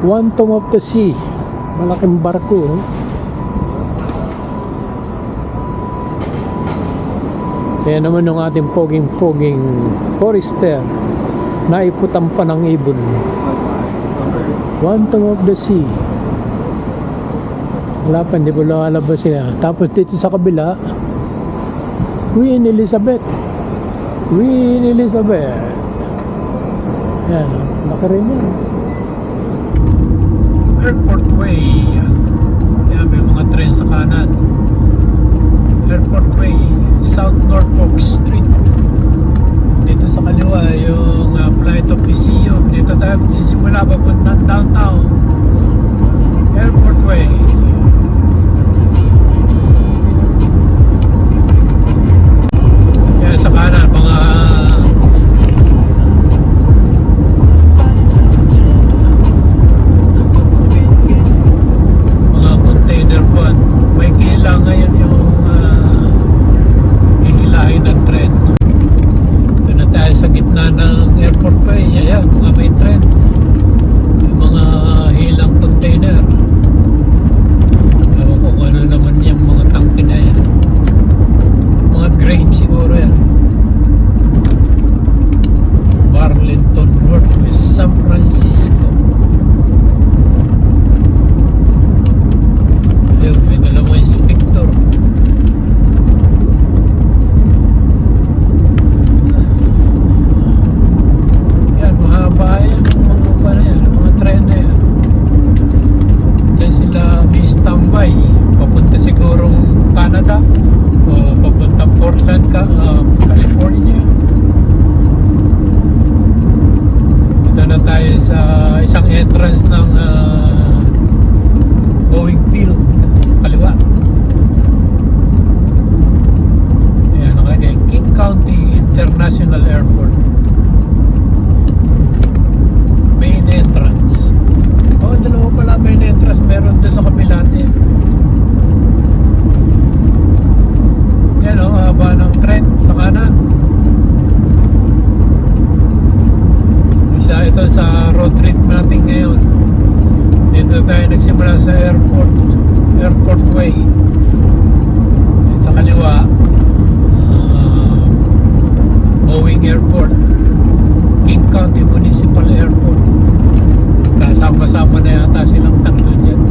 Phantom of the Sea. Malaking barko. Kaya naman yung ating poging-poging Forester, naiputan pa ng ibon. Phantom of the Sea. Wala pa, hindi po lumalabas siya. Tapos dito sa kabila, Queen Elizabeth. Queen Elizabeth. Yan, laki rin yan. Airport Way. Kaya may mga tren sa kanan. Airport Way, South Norfolk Street. Dito sa kaliwa yung Flight of Museum. Dito tayo magsisimula papuntang downtown. Airport Way. Kaya sa kanan mga container van. May kailangan ngayon yung ihilahin ng tren. Ito na tayo sa gitna ng airport way. Ayan, mga may tren. Yung mga hilang container. Ewan ko kung ano naman yung mga tangke na yan. Mga grain siguro yan. Burlington Northwest, San Francisco. Ayun, may dalawang inspector. Yan, mahaba yan mga pa na yan, mga tren na yan. Diyan sila may standby. Papunta sigurong Canada o papunta Portland, California. Ito na tayo sa isang entrance ng Boeing Field, kaliwa. Ayan, nakalagay King County International Airport. Main entrance. Oh, dalawa pala main entrance. Meron doon sa kabila din. Yan o, haba ng tren sa kanan. Isa ito sa road trip natin ngayon. Dito tayo nagsimula sa Airport Way. Sa kaliwa, Boeing Airport, King County Municipal Airport. Kasama-sama na yata silang tatlo dyan.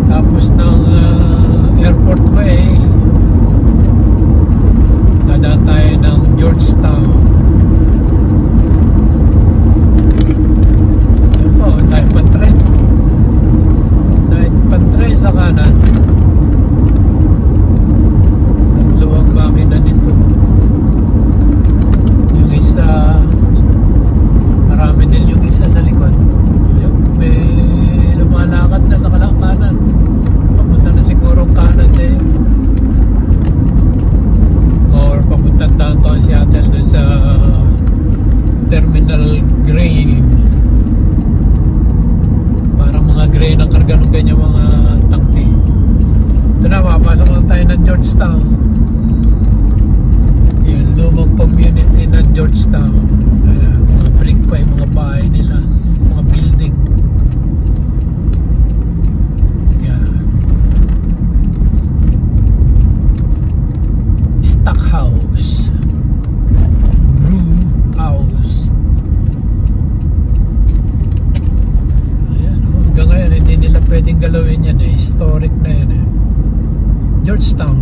Tapos ng Airport Way, dadaan tayo ng Georgetown. Dahil pantren sa kanan. Tatlong makina nito. Yung isa, marami din yung isa sa likod. May lumalakad na sa kanan. Papunta na sigurong kanan din. Or papunta downtown Seattle dun sa Terminal Grain. Grain ang karga ng ganyan mga tangke. Ito na, mapasok lang tayo ng Georgetown. Yung lumang community ng Georgetown. Mga brick pa yung mga bahay nila, mga building. Yan. Stock House, Brew House. Hanggang ngayon hindi nila pwedeng galawin yan eh. Historic na yan eh. Georgetown.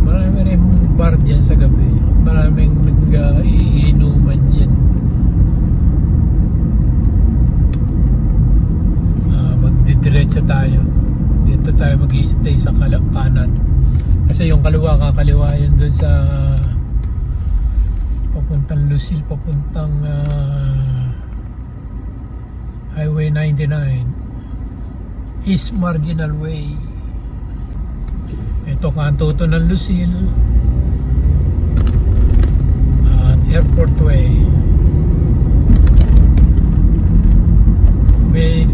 Marami rin bar dyan sa gabi. Maraming nag-iinuman yan. Magdidiretso tayo. Dito tayo mag-i-stay sa kanan. Kasi yung kaliwa, kakaliwa yun dun sa papuntang Lucille, papuntang Highway 99, East Marginal Way. Ito kanto to ng Lucille at Airport Way.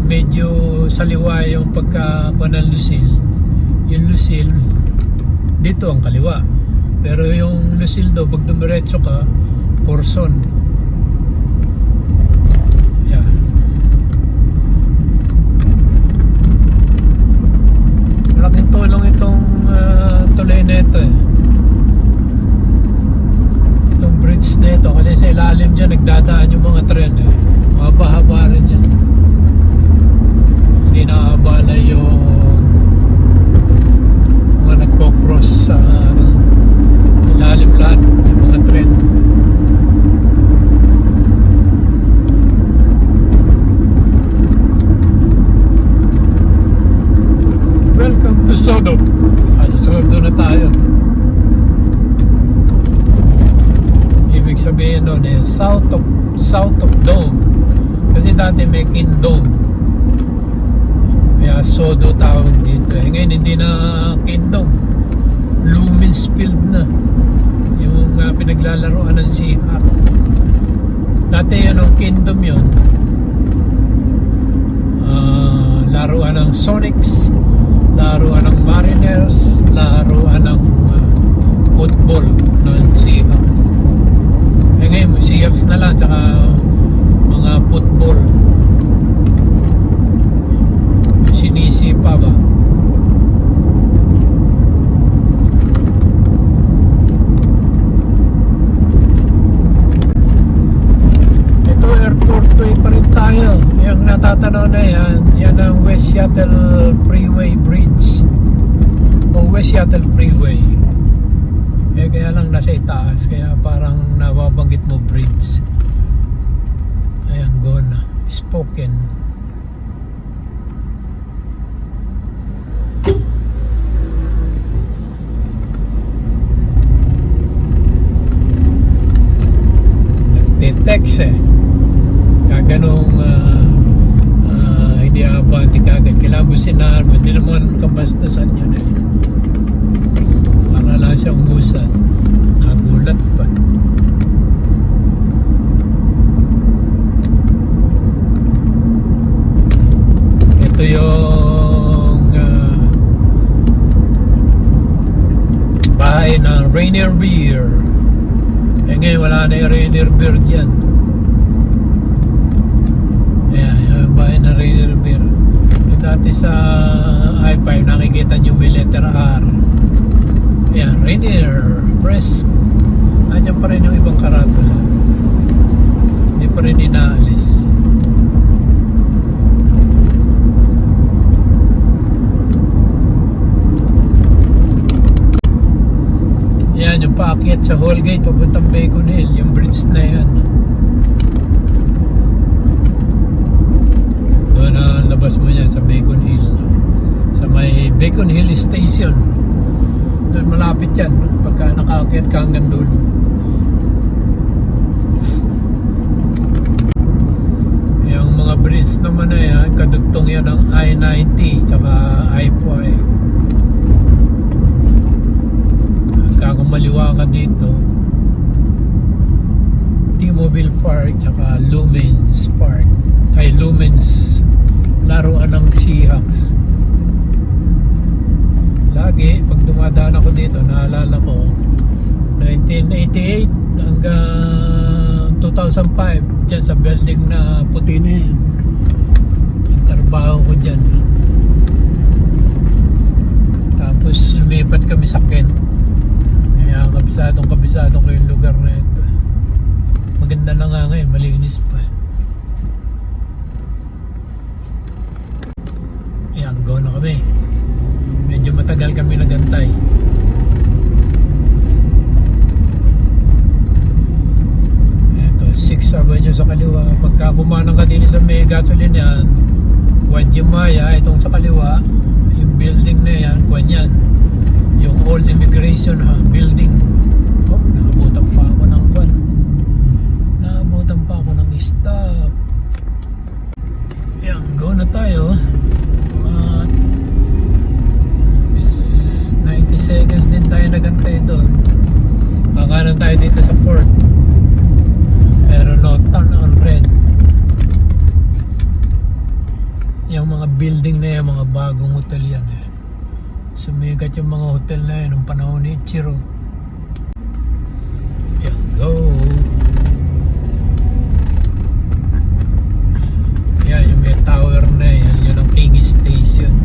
Medyo saliwa yung pagka ng Lucille. Yung Lucille dito ang kaliwa, pero yung Lucille daw pag dumiretso ka, Corson ilalim dyan nagdadaan yung mga tren eh. Mahaba-haba rin yan. Hindi nakabala yung mga nagko-cross sa ilalim lahat yung mga tren. Welcome to Sodo. Sodo na tayo. Ibig sabihin doon eh, south of Dome. Kasi dati may Kingdom. Kaya Sodo tawag dito. Eh, ngayon hindi na Kingdom. Luminsfield na. Yung pinaglalaroan ng Seahawks. Dati yun ang Kingdom yun. Laruan ng Sonics, laruan ng Mariners, laruan ng football ng Seahawks. Eh ngayon, Seahawks na lang, tsaka mga football. Sinisipa ba? Ito, airport way pa rin tayo. Yung natatanaw na yan ang West Seattle Freeway Bridge o West Seattle Freeway. Eh kaya lang nasa itaas, kaya parang nababanggit mo bridge. Ayan, go na. Spoken. Nagte-text eh. Kaganong hindi abante kagad. Kilabusin na hindi naman kabastusan yun eh. Para lang siyang umusan. Nagulat pa. Ito yung bahay ng Rainier Beer. Eh ngayon wala na yung Rainier Beer dyan. Ayan, yung bahay ng Rainier Beer. Dati sa I-5 nakikita nyo may letter R. Ayan, Rainier Press. Nandiyan pa rin yung ibang karatula. Hindi pa rin inaalis. Ayan, yung paakyat sa Hallgate papuntang Bacon Hill, yung bridge na yan. Doon na labas mo yan sa Bacon Hill. Sa may Bacon Hill Station. Doon malapit yan pagka nakaakyat ka hanggang doon. Yung mga bridge naman na yan, kadugtong yan ng I-90 tsaka I-5. Kung maliwa ka dito, T-Mobile Park tsaka Lumens Park ay Lumens, laruan ng Seahawks. Lagi pag dumadaan ako dito naalala ko 1988 hanggang 2005 dyan sa building na puti na yan. Yung trabaho ko dyan. Tapos lumipat kami sa Kent. Kaya kabisado ko yung lugar na ito. Maganda na nga ngayon, malinis pa. Ayan, go na kami. Medyo matagal kami nagantay. Ito, 6th Avenue sa kaliwa. Pagka kumanang ka din sa may gasoline yan, Wajimaya, itong sa kaliwa, yung building na yan, kwan yan. Yung old immigration building. Oh, nakabutan pa ako ng kwan. Nakabutan pa ako ng stop. Ayan, go na tayo. 90 seconds din tayo nagantay doon. Kakanan tayo dito sa port. Pero no turn on red. Yung mga building na yan, mga bagong hotel yan eh. Sumigat yung mga hotel na yun nung panahon ni Ichiro. Yan, go! Yan, yung may tower na yan, yun ang King Station.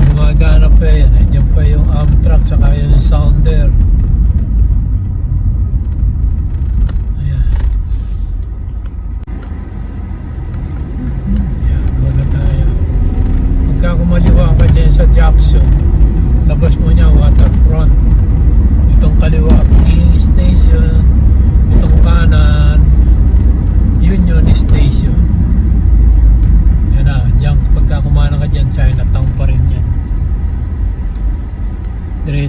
Gumagana pa yan, dyan pa yung Amtrak saka yung Sounder. Ayan.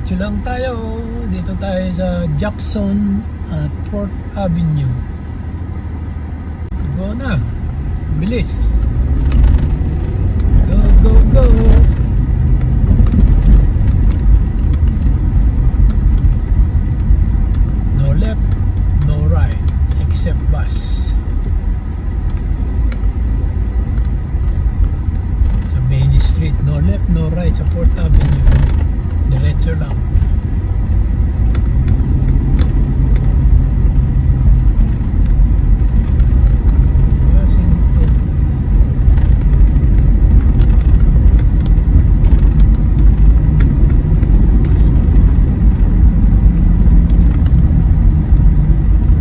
Diretso lang tayo. Dito tayo sa Jackson at Port Avenue. Go na. Bilis. Go, go, go. No left, no right, except bus. Sa Main Street, no left, no right sa Port Avenue. Diretso lang. Washington.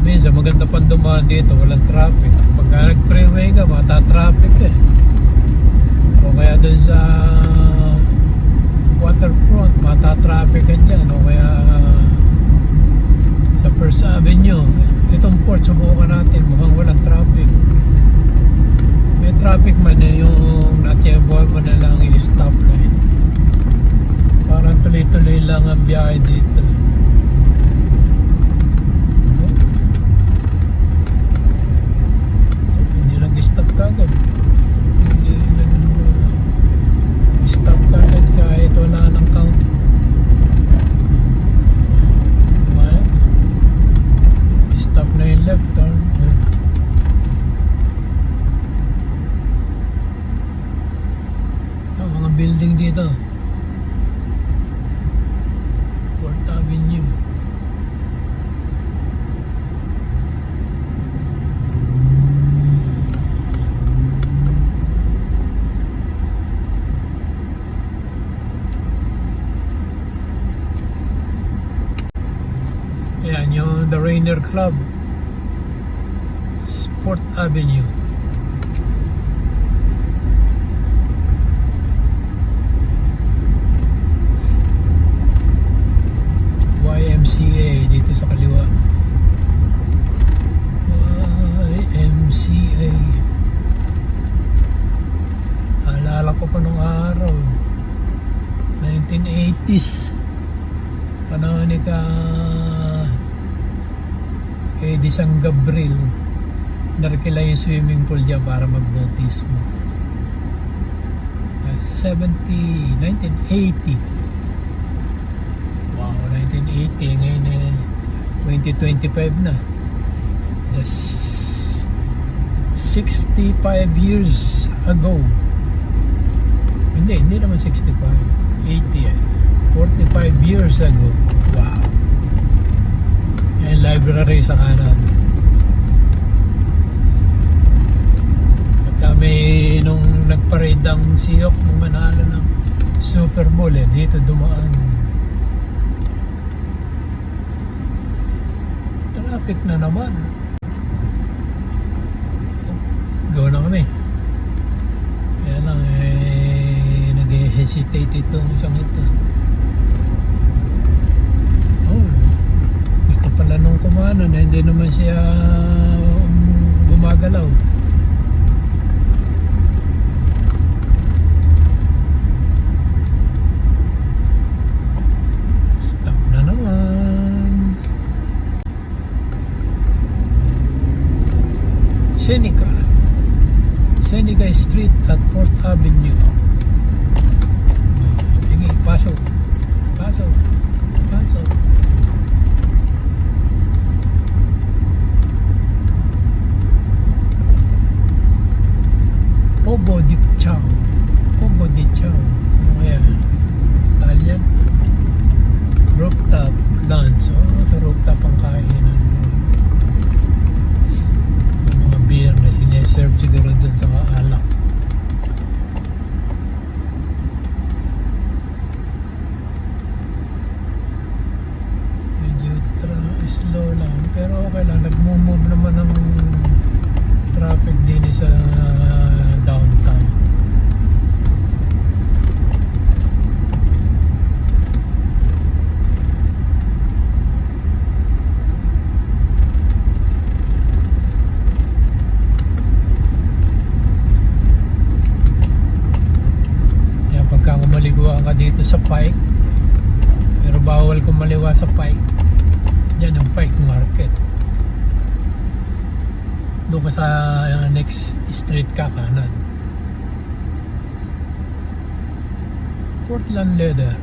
Minsan maganda pang dumaan dito, walang traffic. Pagka nag-freeway ka, mata-traffic eh. O kaya dun sa waterfront, mata-traffic ka dyan. O kaya sa First Avenue. Itong port, subukan natin, mukhang walang traffic. May traffic man eh, yung natiyabol mo na lang yung stoplight. Parang tuloy-tuloy lang ang biyahe dito. Hindi nag-stop kagad. Hindi nag-stop kagad kahit wala ng count. Stop na yung left turn. Ito, mga building dito. Port Avenue. Ayan yung The Rainier Club, Port Avenue. YMCA dito sa kaliwa. YMCA. Alala ko pa nung araw, 1980s, panahon ni di San Gabriel, narkila yung swimming pool dyan para mag-bautismo. 1980. Wow, 1980. Ngayon 2025 na. That's 65 years ago. Hindi naman 65. 80 eh. 45 years ago. Wow. Yung library sa kanan. Pagka may nung nagparade ang Seahawks nung manalo ng Super Bowl dito dumaan. Traffic na naman. Go na kami. Kaya lang nag-hesitate itong isang ito. Pala nung kumano na hindi naman siya gumagalaw. Stop na naman. Seneca Street at Port Avenue. Sige, pasok. Pogo di Chao. Ano kaya? Italian? Rooftop lunch. Sa rooftop ang kainan. Yung mga beer na sineserve siguro dun sa alak. Medyo slow lang. Pero okay lang. Nag-move naman ng traffic din sa downtown. Yan, pagka kumaliguan ka dito sa Pike, pero bago doon ka sa next street ka kanan. Portland Leather.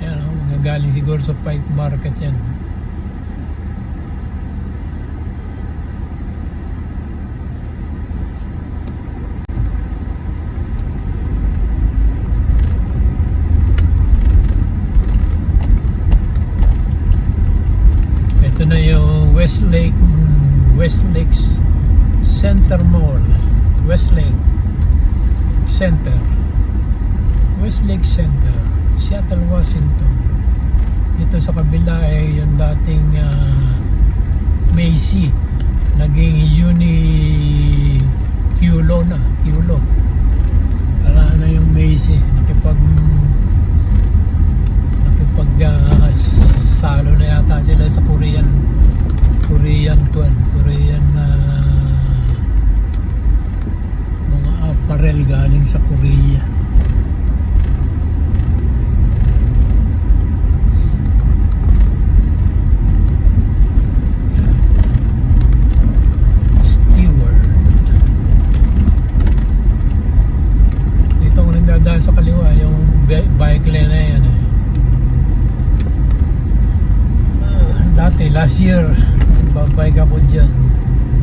Yan o, nagaling siguro sa Pipe Market yan. Ito na yung Westlake Center Mall. Westlake Center, Seattle, Washington. Dito sa kabila ay yung dating Macy, naging Uniqlo na. Wala na yung Macy, salo na yata sila sa Korean mga apparel galing sa Korea. Dito ko rin dadaan sa kaliwa yung bike lane na yan eh. Dati, last year, nagbabike ako dyan.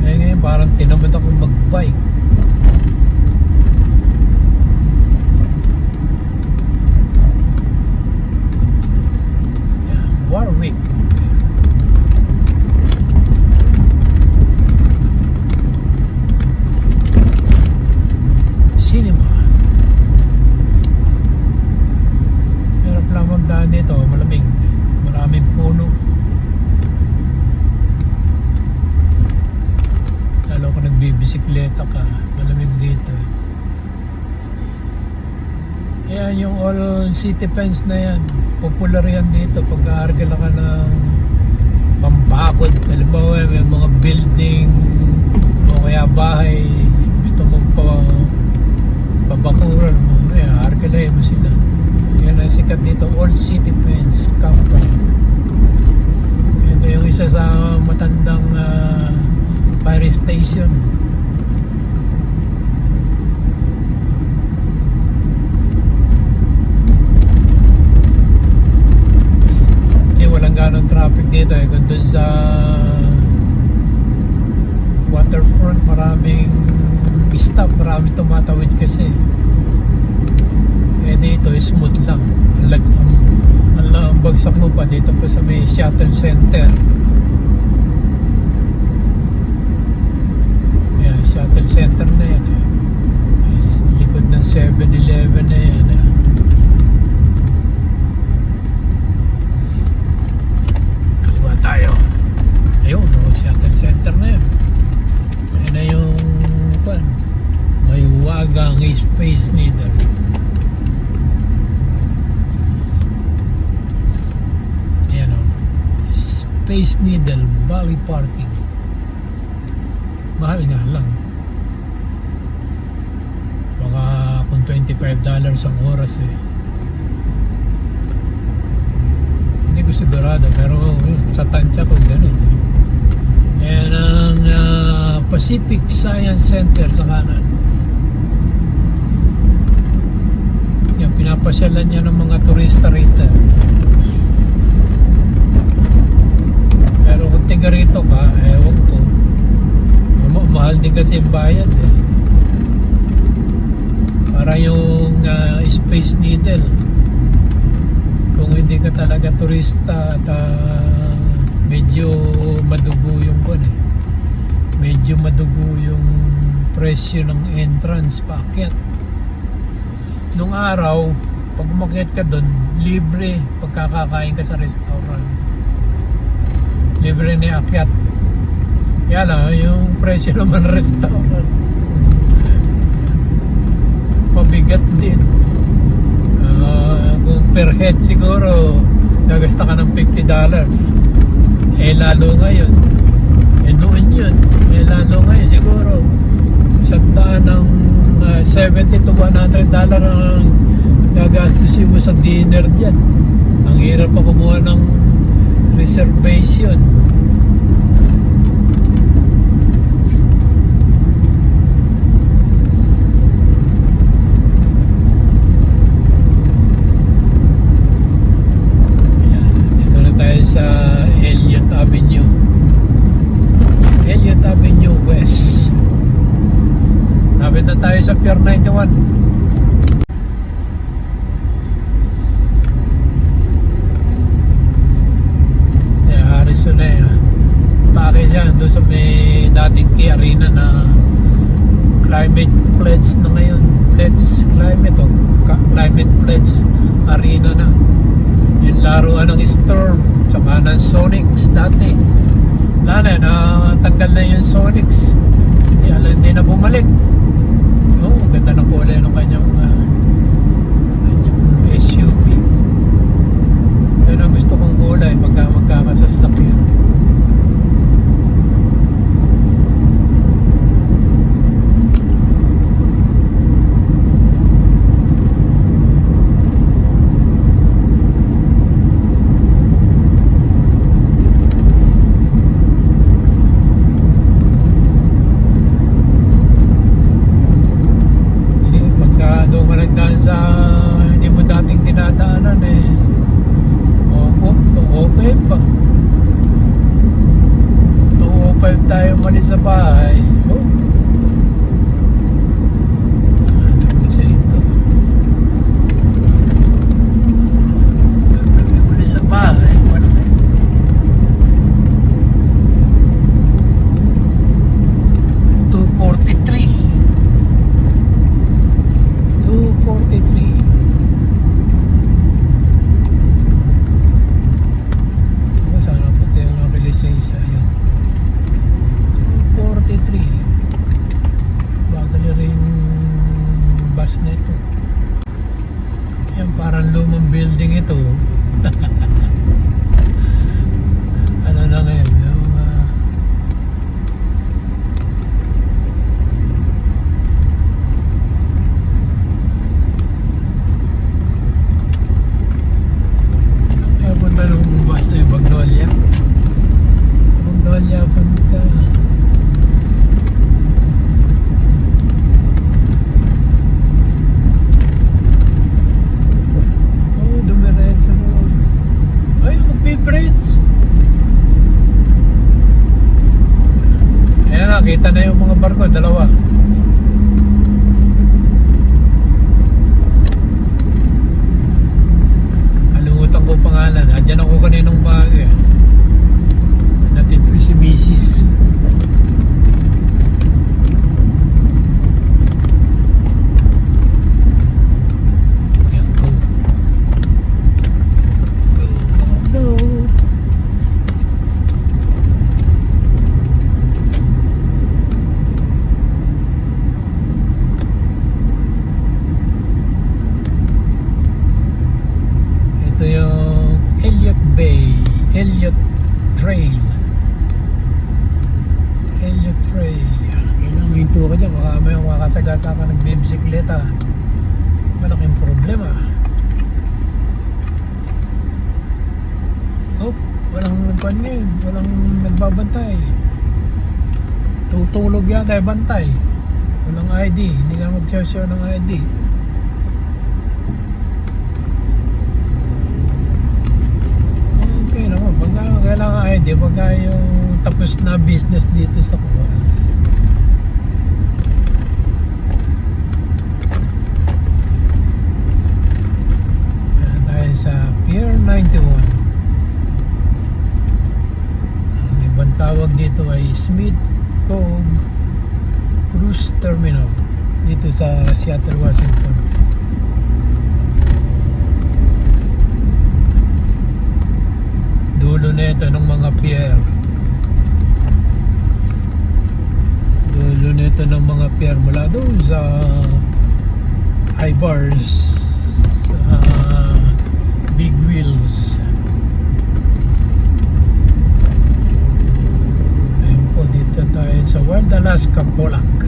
Ngayon, parang tinamad ako magbike. Warwick. Cinema. Hirap lang magdaan dito, malamig. Maraming puno. Lalo kung nagbibisikleta ka, malamig dito. Ayan yung all city fence na yan. Popular yan dito pag aargala ka ng pampakod. Halimbawa may mga building o kaya bahay, gusto mong pabakuran mo, aargalahin mo sila. Yan ang sikat dito, all city fence company. Ito yung isa sa matandang fire station. Kasi walang ganong traffic dito eh. Kung dun sa waterfront maraming stop, maraming tumatawid kasi. Eh dito smooth lang. Ang bagsak mo pa dito pa sa may shuttle center. Shuttle center na yan eh. Likod ng 7-Eleven na yan eh. Kaliwa tayo. Ayun, shuttle center na yan. Ayan na yung may wagang Space Needle. Ayan o, Space Needle Valley Parking. Mahal nga lang. Baka kung $25 ang oras eh. Hindi ko sigurado pero sa tansya ko ganun eh. Ayan ang Pacific Science Center sa kanan. Yan, pinapasyalan niya ng mga turista rito. Pero kung tiga rito ka, ewan ko, mahal din kasi yung bayad eh. Para yung Space Needle, kung hindi ka talaga turista at medyo madugo yung medyo madugo yung presyo ng entrance paakyat. Nung araw pag umakyat ka doon, libre pagkakakain ka sa restaurant, libre na akyat. Kaya lang yung presyo naman restaurant mabigat din. Kung per head siguro gagasta ka ng $50. Eh lalo ngayon, noon yun, lalo ngayon siguro $100 ng $70 to $100 ang gagastusin mo sa dinner dyan. Ang hirap pa kumuha ng reservation. Pier 91. Harrison na yun. Bakit yan? Doon sa may dating key arena na climate pledge na ngayon. Pledge climate o climate pledge arena na. Yung laruan ng Storm tsaka ng Sonics dati. Wala na, natanggal na yung Sonics. Hindi na bumalik. Oo, ganda ng kulay ng kanyang SUV. Yun ang gusto kong kulay pagka magkakasasakyan. Tayo mali sa bahay. Oh. Mali sa bahay. 243. 243. Sana punti ang nakalisensya. Ayan. 43. Bagal rin bus na ito. Yan, parang lumang building ito. Ano na ngayon? Yung punta nung bus na yung Magnolia. Magnolia punta. Ayan na, kita na yung mga barko, dalawa. Kalimutan ko pangalan. Andyan ako kaninong bago eh. Natin ko si Mrs. Elliot Trail. Elliot Trail. Kailangan hinto ka dyan. Baka may makasagasa ka nagbibisikleta. Malaking problema. Oh, walang nagpan ngayon. Walang nagbabantay. Tutulog yata ay bantay. Walang ID. Hindi ka mag-show ng ID. Okay naman, pagka kailangan ID, pagka yung tapos na business dito sa Kuwa. Kaya tayo sa Pier 91. Ang ibang tawag dito ay Smith Cove Cruise Terminal dito sa Seattle, Washington. Dulo na ito ng mga pier. Dulo na ito ng mga pier mula doon sa high bars, sa big wheels. Ayun po, dito tayo sa Wild Alaska Pollock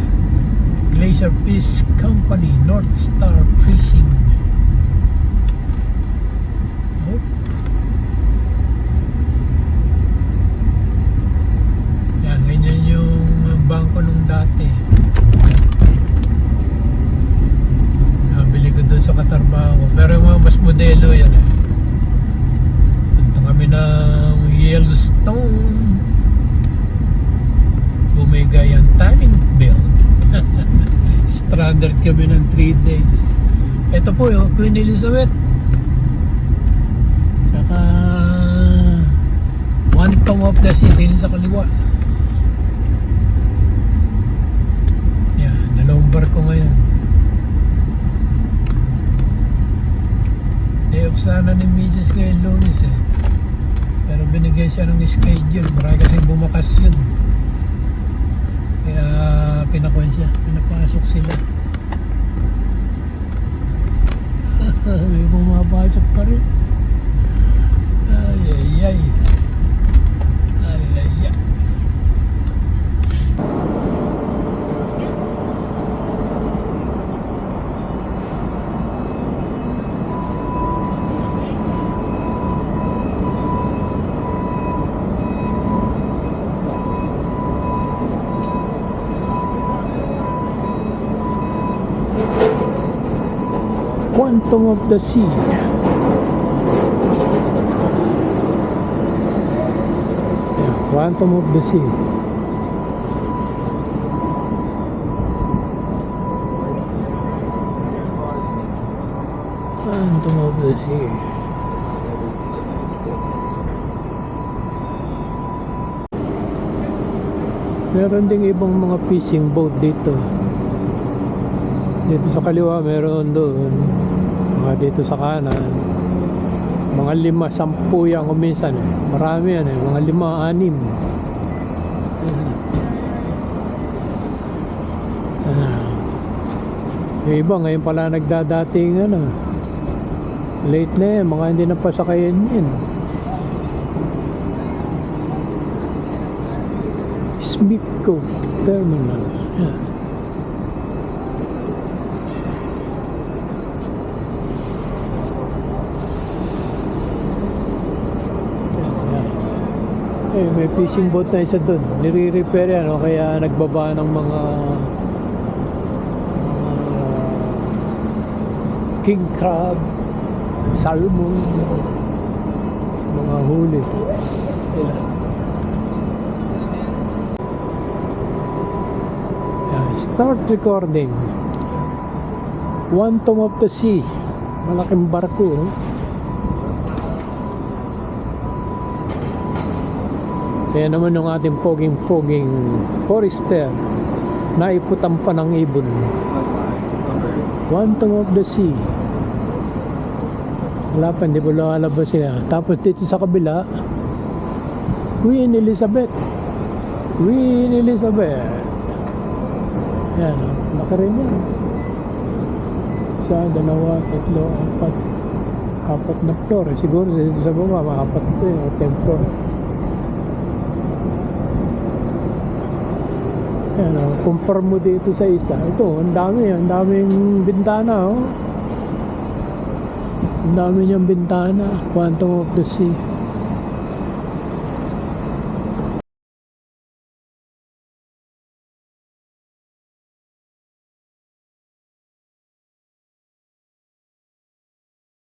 Glacier Fish Company North Star Fishing. Bangko nung dati. Nabili ko doon sa katrabaho. Pero mga mas modelo yan eh. Punta kami ng Yellowstone. Bumigay ang timing belt. Strand standard kami ng 3 days. Ito po yung Queen Elizabeth. Saka One Tomb of the Sea din sa kaliwa. Yan, dalawang barko ngayon. Day off sana ni Mrs. ngayon Lunes eh. Pero binigyan siya ng schedule. Marami kasing bumakas yun. Kaya pinakuan siya. Pinapasok sila. May bumapasok pa rin. Ay, ay, ay. Ay, ay, ay. Quantum of the Sea. Yeah, Quantum of the Sea. Quantum of the Sea. Meron ding ibang mga fishing boat dito. Dito sa kaliwa meron doon. Mga dito sa kanan. Mga 5-10 yan kung minsan. Marami yan eh. Mga 5-6. Yung iba ngayon pala nagdadating late na yan. Mga hindi na pasakayan yan. Smith Cove Terminal. Yan. May fishing boat na isa doon. Nire-repair yan, o kaya nagbaba ng mga king crab, salmon, mga huli. Start recording. One Tomb of the Sea. Malaking barko. Kaya naman yung ating poging-poging Forester naiputan pa ng ibon. One Tomb of the Sea. Wala pa, hindi pa lalabas siya. Tapos dito sa kabila, Queen Elizabeth. Queen Elizabeth. Yan, laki rin yan. Isa, dalawa, tatlo, apat na floor. Siguro dito sa baba, apat ito o 10 floor. Yan, compare mo dito sa isa. Ito, ang daming bintana, oh. Ang dami niyang bintana. Quantum of the Sea.